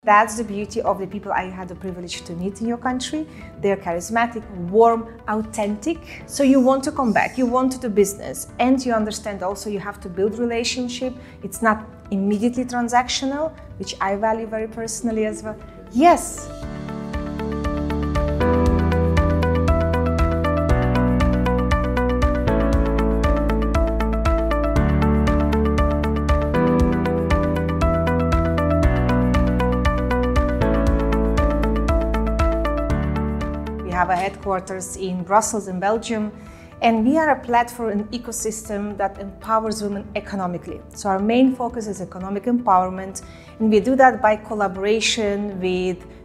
That's the beauty of the people I had the privilege to meet in your country. They're charismatic, warm, authentic. So you want to come back, you want to do business, and you understand also you have to build relationship. It's not immediately transactional, which I value very personally as well. Yes. We have a headquarters in Brussels in Belgium, and we are a platform and ecosystem that empowers women economically. So our main focus is economic empowerment, and we do that by collaboration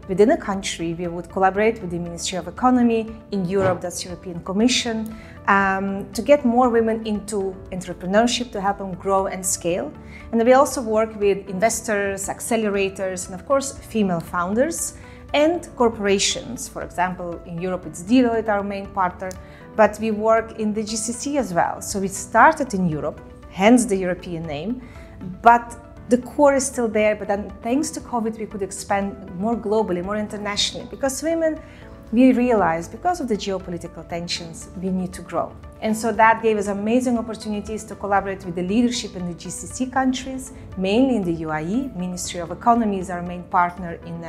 within a country. We would collaborate with the Ministry of Economy in Europe, that's European Commission, to get more women into entrepreneurship, to help them grow and scale. And we also work with investors, accelerators, and of course female founders and corporations. For example, in Europe it's Deloitte, our main partner, but we work in the GCC as well. So we started in Europe, hence the European name, but the core is still there. But then thanks to COVID, we could expand more globally, more internationally, because women, we realized because of the geopolitical tensions, we need to grow. And so that gave us amazing opportunities to collaborate with the leadership in the GCC countries, mainly in the UAE. Ministry of Economy is our main partner in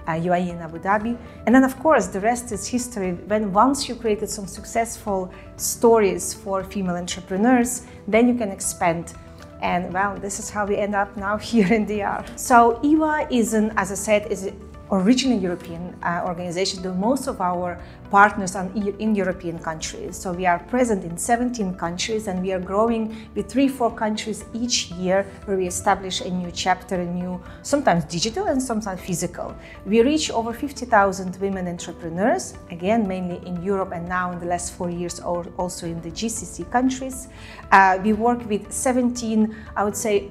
UAE and Abu Dhabi. And then of course, the rest is history. Once you created some successful stories for female entrepreneurs, then you can expand. And well, this is how we end up now here in DR. So EWA is, as I said, is originally European organization. Most of our partners are in European countries. So we are present in 17 countries, and we are growing with 3-4 countries each year, where we establish a new chapter, a new, sometimes digital and sometimes physical. We reach over 50,000 women entrepreneurs, again, mainly in Europe, and now in the last 4 years also in the GCC countries. We work with 17, I would say,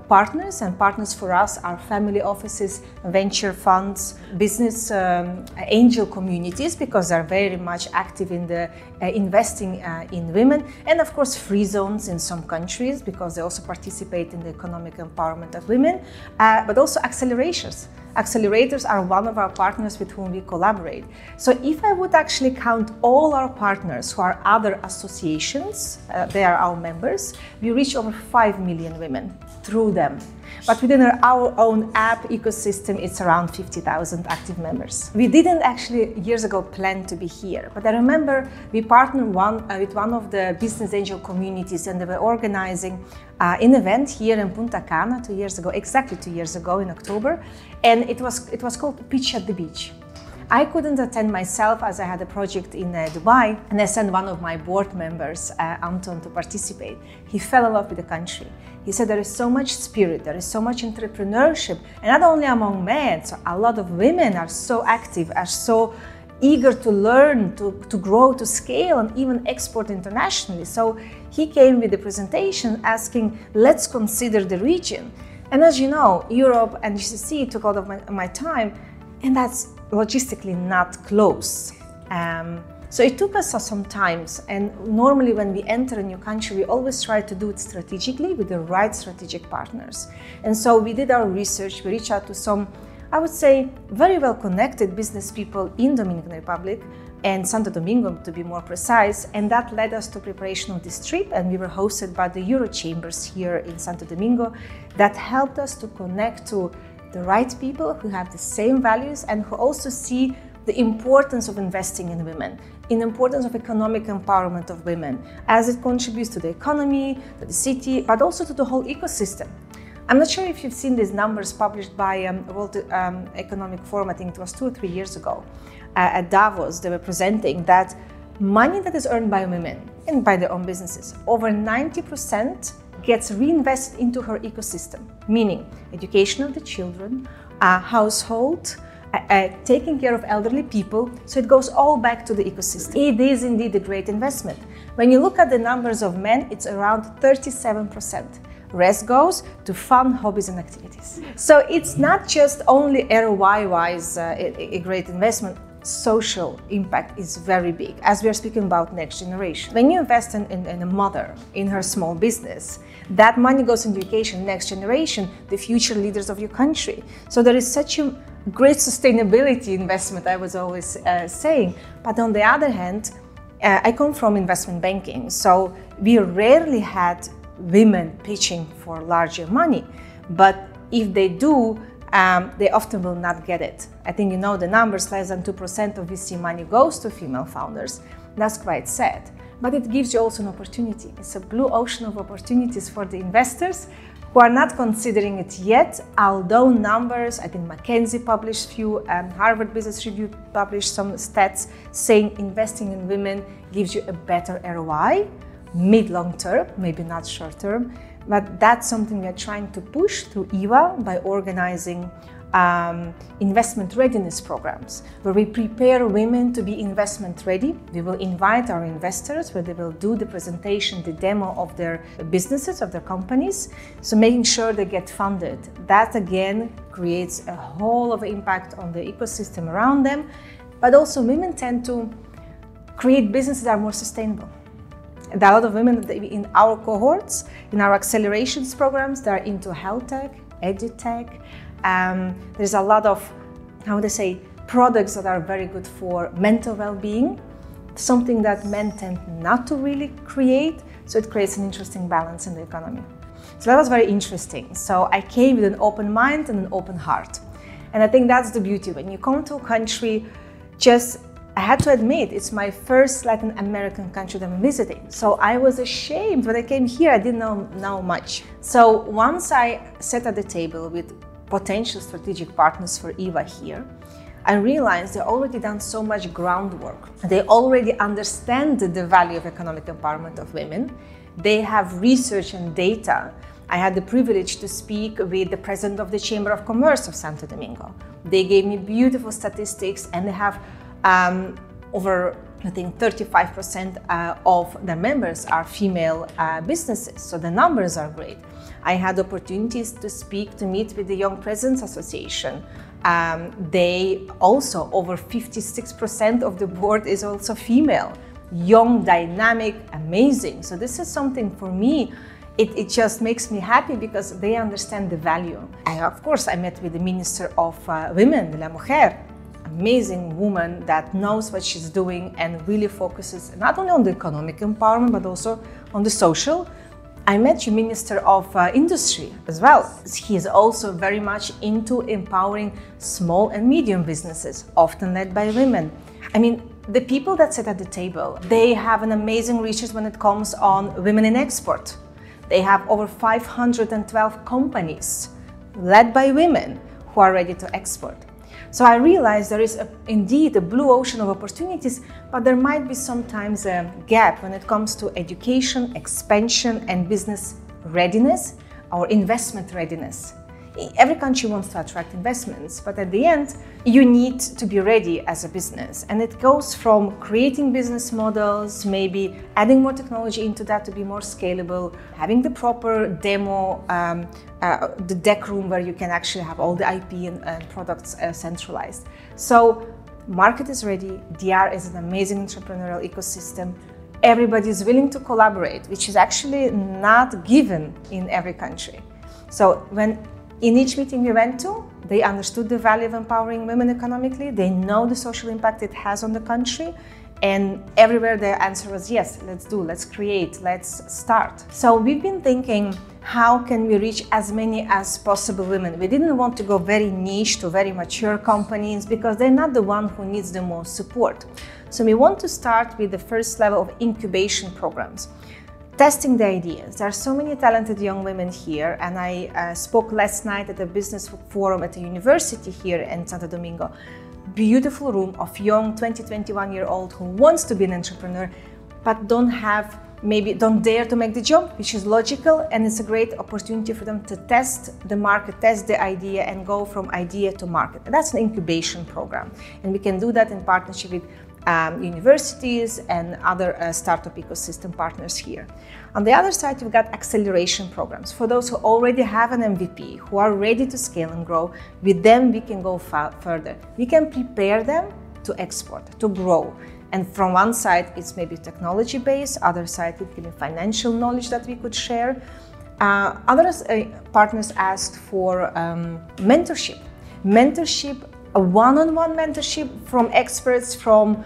partners, and partners for us are family offices, venture funds, business angel communities, because they're very much active in the investing in women, and of course free zones in some countries, because they also participate in the economic empowerment of women, but also accelerators. Accelerators are one of our partners with whom we collaborate. So if I would actually count all our partners who are other associations, they are our members, we reach over 5 million women through them. But within our own app ecosystem, it's around 50,000 active members. We didn't actually years ago plan to be here, but I remember we partnered with one of the business angel communities, and they were organizing an event here in Punta Cana 2 years ago, exactly 2 years ago in October, and it was called Pitch at the Beach. I couldn't attend myself as I had a project in Dubai, and I sent one of my board members, Anton, to participate. He fell in love with the country. He said there is so much spirit, there is so much entrepreneurship, and not only among men, so a lot of women are so active, are so eager to learn, to grow, to scale, and even export internationally. So he came with a presentation asking, let's consider the region. And as you know, Europe and GCC took a lot of my time, and that's logistically not close. So it took us some time, and normally when we enter a new country, we always try to do it strategically with the right strategic partners. And so we did our research, we reached out to some, I would say, very well connected business people in Dominican Republic and Santo Domingo, to be more precise, and that led us to preparation of this trip, and we were hosted by the Euro Chambers here in Santo Domingo. That helped us to connect to the right people who have the same values and who also see the importance of investing in women, in the importance of economic empowerment of women, as it contributes to the economy, to the city, but also to the whole ecosystem. I'm not sure if you've seen these numbers published by World Economic Forum, I think it was 2 or 3 years ago, at Davos. They were presenting that money that is earned by women and by their own businesses, over 90% gets reinvested into her ecosystem, meaning education of the children, household, taking care of elderly people, so it goes all back to the ecosystem. It is indeed a great investment. When you look at the numbers of men, it's around 37%. Rest goes to fun, hobbies and activities. So it's not just only ROI-wise a great investment. social impact is very big, as we are speaking about next generation. When you invest in a mother, in her small business, that money goes into education, next generation, the future leaders of your country. So there is such a great sustainability investment, I was always saying. But on the other hand, I come from investment banking, so we rarely had women pitching for larger money. But if they do, they often will not get it. I think you know the numbers, less than 2% of VC money goes to female founders. That's quite sad. But it gives you also an opportunity. It's a blue ocean of opportunities for the investors who are not considering it yet, although numbers, I think McKinsey published few, Harvard Business Review published some stats saying investing in women gives you a better ROI, mid-long term, maybe not short term. But that's something we are trying to push through EWA by organizing investment readiness programs, where we prepare women to be investment ready. We will invite our investors, where they will do the presentation, the demo of their businesses, of their companies, so making sure they get funded. That again creates a whole of impact on the ecosystem around them, but also women tend to create businesses that are more sustainable. There are a lot of women in our cohorts, in our accelerations programs, that are into health tech, edutech. There's a lot of, how would I say, products that are very good for mental well-being, something that men tend not to really create, so it creates an interesting balance in the economy. So that was very interesting. So I came with an open mind and an open heart. And I think that's the beauty. When you come to a country, I had to admit, it's my first Latin American country that I'm visiting. So I was ashamed when I came here, I didn't know much. So once I sat at the table with potential strategic partners for EWA here, I realized they've already done so much groundwork. They already understand the value of economic empowerment of women. They have research and data. I had the privilege to speak with the president of the Chamber of Commerce of Santo Domingo. They gave me beautiful statistics, and they have over, I think, 35% of their members are female businesses, so the numbers are great. I had opportunities to meet with the Young Presidents Association. They also, over 56% of the board is also female. Young, dynamic, amazing. So this is something for me, it just makes me happy because they understand the value. Of course, I met with the Minister of Women, de la Mujer. Amazing woman that knows what she's doing and really focuses not only on the economic empowerment but also on the social. I met the Minister of Industry as well. He is also very much into empowering small and medium businesses, often led by women. I mean, the people that sit at the table, they have an amazing research when it comes on women in export. They have over 512 companies led by women who are ready to export. So I realized there is indeed a blue ocean of opportunities, but there might be sometimes a gap when it comes to education, expansion, and business readiness or investment readiness. Every country wants to attract investments, but at the end, you need to be ready as a business. And it goes from creating business models, maybe adding more technology into that to be more scalable, having the proper demo, the deck room where you can actually have all the IP and products centralized. So market is ready, DR is an amazing entrepreneurial ecosystem. Everybody is willing to collaborate, which is actually not given in every country. So in each meeting we went to, they understood the value of empowering women economically, they know the social impact it has on the country, and everywhere their answer was yes, let's create, let's start. So we've been thinking, how can we reach as many as possible women? We didn't want to go very niche to very mature companies because they're not the one who needs the most support. So we want to start with the first level of incubation programs. Testing the ideas. There are so many talented young women here, and I spoke last night at a business forum at a university here in Santo Domingo. Beautiful room of young 20, 21-year-old who wants to be an entrepreneur, but don't dare to make the jump, which is logical, and it's a great opportunity for them to test the market, test the idea, and go from idea to market. And that's an incubation program, and we can do that in partnership with universities and other startup ecosystem partners here. On the other side, we've got acceleration programs. For those who already have an MVP, who are ready to scale and grow, with them we can go further. We can prepare them to export, to grow. And from one side, it's maybe technology-based, other side, it can be financial knowledge that we could share. Other partners asked for mentorship. A one-on-one mentorship from experts from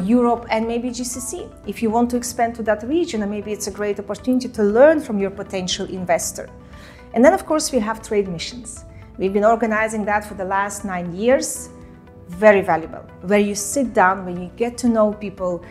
Europe and maybe GCC. If you want to expand to that region, and maybe it's a great opportunity to learn from your potential investor. And then, of course, we have trade missions. We've been organizing that for the last 9 years. Very valuable, where you sit down, where you get to know people.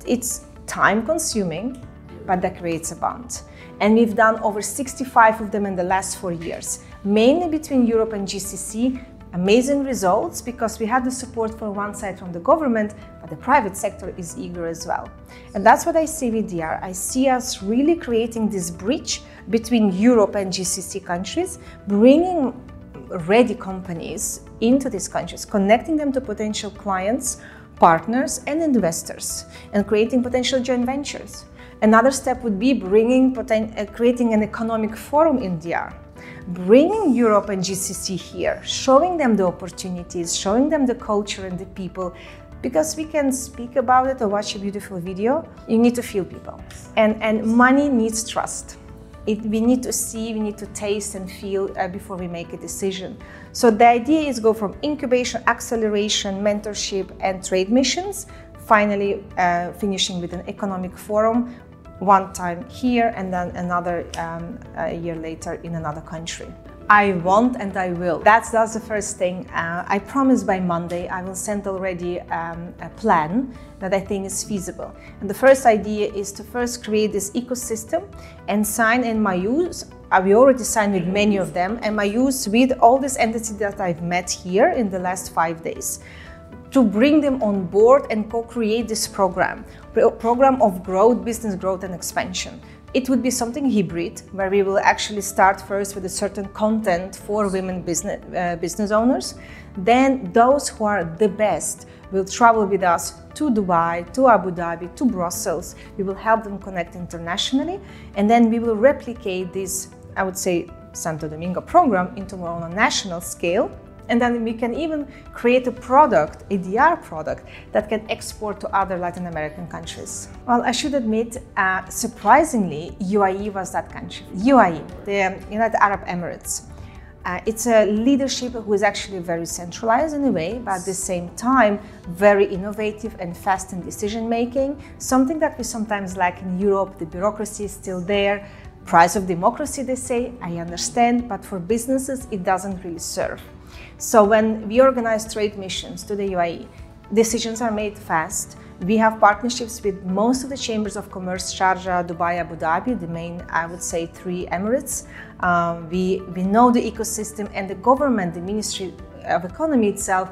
It's time-consuming, but that creates a bond. And we've done over 65 of them in the last 4 years, mainly between Europe and GCC. Amazing results because we had the support from one side from the government, but the private sector is eager as well. And that's what I see with DR. I see us really creating this bridge between Europe and GCC countries, bringing ready companies into these countries, connecting them to potential clients, partners, and investors, and creating potential joint ventures. Another step would be creating an economic forum in DR. Bringing Europe and GCC here, showing them the opportunities, showing them the culture and the people, because we can speak about it or watch a beautiful video, you need to feel people. And money needs trust. We need to see, we need to taste and feel before we make a decision. So the idea is go from incubation, acceleration, mentorship, and trade missions, finally finishing with an economic forum, one time here and then another a year later in another country. I want and I will. That's the first thing. I promise by Monday I will send already a plan that I think is feasible. And the first idea is to first create this ecosystem and sign MOUs. We already signed with many of them, MOUs with all these entities that I've met here in the last 5 days, to bring them on board and co-create this program of growth, business growth and expansion. It would be something hybrid, where we will actually start first with a certain content for women business owners. Then those who are the best will travel with us to Dubai, to Abu Dhabi, to Brussels. We will help them connect internationally. And then we will replicate this, I would say, Santo Domingo program into more on a national scale. And then we can even create a product, a DR product, that can export to other Latin American countries. Well, I should admit, surprisingly, UAE was that country. UAE, the United Arab Emirates. It's a leadership who is actually very centralized in a way, but at the same time, very innovative and fast in decision-making. Something that we sometimes lack in Europe. The bureaucracy is still there. Price of democracy, they say, I understand, but for businesses, it doesn't really serve. So when we organize trade missions to the UAE, decisions are made fast. We have partnerships with most of the chambers of commerce, Sharjah, Dubai, Abu Dhabi, the main, I would say, 3 Emirates. We know the ecosystem, and the government, the Ministry of Economy itself,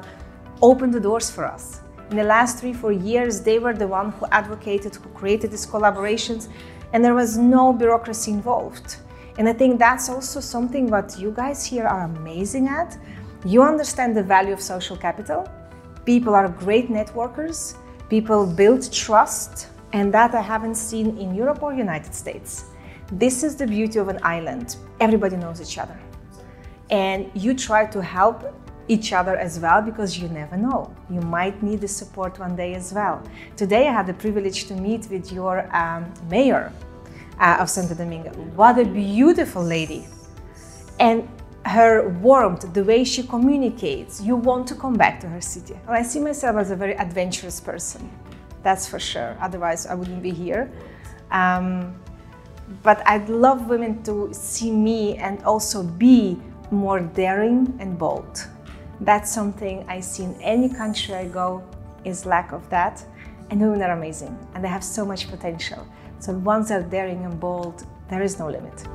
opened the doors for us. In the last 3-4 years, they were the one who advocated, who created these collaborations, and there was no bureaucracy involved. And I think that's also something what you guys here are amazing at. You understand the value of social capital. People are great networkers. People build trust, and that I haven't seen in Europe or United States. This is the beauty of an island. Everybody knows each other. And you try to help each other as well, because you never know. You might need the support one day as well. Today I had the privilege to meet with your mayor of Santo Domingo. What a beautiful lady. And her warmth, the way she communicates, you want to come back to her city. Well, I see myself as a very adventurous person, that's for sure. Otherwise, I wouldn't be here. But I'd love women to see me and also be more daring and bold. That's something I see in any country I go, is lack of that. And women are amazing, and they have so much potential. So once they're daring and bold, there is no limit.